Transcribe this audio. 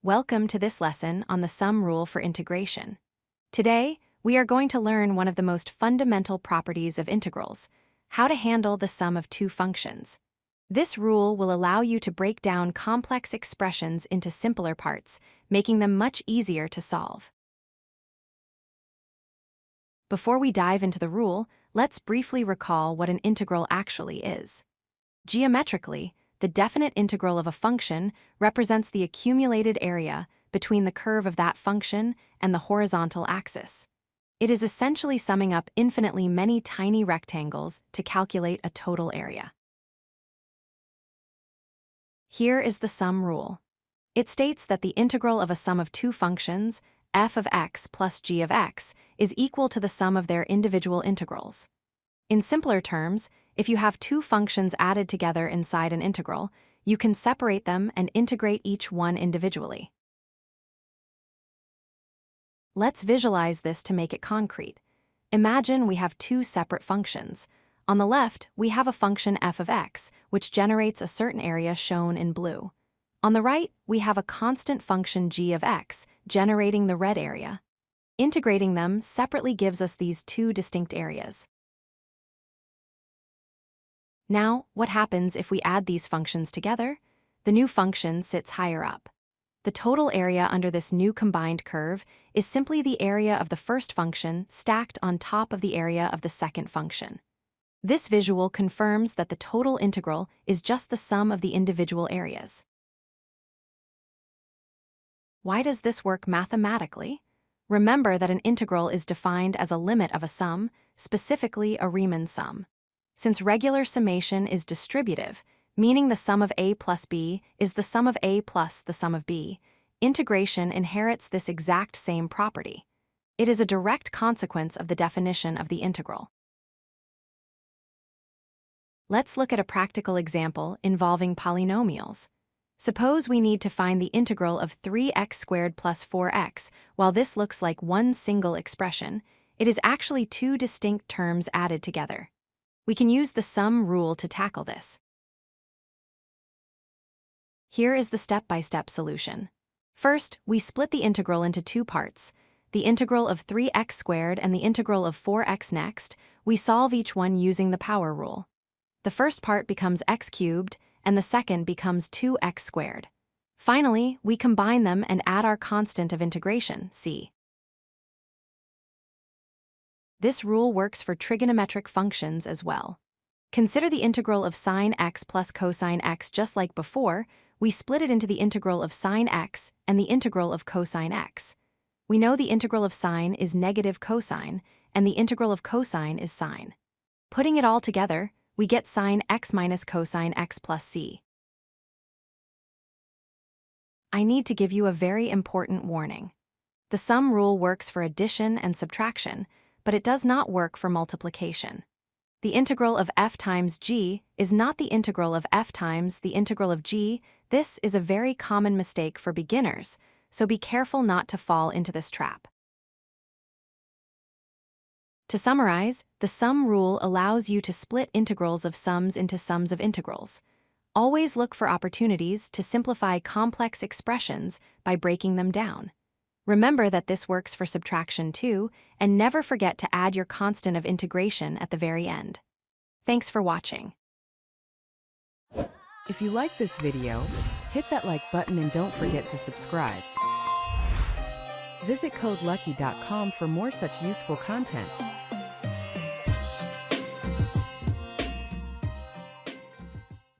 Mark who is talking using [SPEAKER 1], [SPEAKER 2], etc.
[SPEAKER 1] Welcome to this lesson on the sum rule for integration. Today, we are going to learn one of the most fundamental properties of integrals, how to handle the sum of two functions. This rule will allow you to break down complex expressions into simpler parts, making them much easier to solve. Before we dive into the rule, let's briefly recall what an integral actually is. Geometrically, the definite integral of a function represents the accumulated area between the curve of that function and the horizontal axis. It is essentially summing up infinitely many tiny rectangles to calculate a total area. Here is the sum rule. It states that the integral of a sum of two functions, f of x plus g of x, is equal to the sum of their individual integrals. In simpler terms, if you have two functions added together inside an integral, you can separate them and integrate each one individually. Let's visualize this to make it concrete. Imagine we have two separate functions. On the left, we have a function f of x, which generates a certain area shown in blue. On the right, we have a constant function g of x, generating the red area. Integrating them separately gives us these two distinct areas. Now, what happens if we add these functions together? The new function sits higher up. The total area under this new combined curve is simply the area of the first function stacked on top of the area of the second function. This visual confirms that the total integral is just the sum of the individual areas. Why does this work mathematically? Remember that an integral is defined as a limit of a sum, specifically a Riemann sum. Since regular summation is distributive, meaning the sum of a plus b is the sum of a plus the sum of b, integration inherits this exact same property. It is a direct consequence of the definition of the integral. Let's look at a practical example involving polynomials. Suppose we need to find the integral of 3x squared plus 4x. While this looks like one single expression, it is actually two distinct terms added together. We can use the sum rule to tackle this. Here is the step-by-step solution. First, we split the integral into two parts, the integral of 3x squared and the integral of 4x. Next, we solve each one using the power rule. The first part becomes x cubed, and the second becomes 2x squared. Finally, we combine them and add our constant of integration, c. This rule works for trigonometric functions as well. Consider the integral of sine x plus cosine x. Just like before, we split it into the integral of sine x and the integral of cosine x. We know the integral of sine is negative cosine, and the integral of cosine is sine. Putting it all together, we get sine x minus cosine x plus c. I need to give you a very important warning. The sum rule works for addition and subtraction, but it does not work for multiplication. The integral of f times g is not the integral of f times the integral of g. This is a very common mistake for beginners, so be careful not to fall into this trap. To summarize, the sum rule allows you to split integrals of sums into sums of integrals. Always look for opportunities to simplify complex expressions by breaking them down. Remember that this works for subtraction too, and never forget to add your constant of integration at the very end. Thanks for watching.
[SPEAKER 2] If you like this video, hit that like button and don't forget to subscribe. Visit codelucky.com for more such useful content.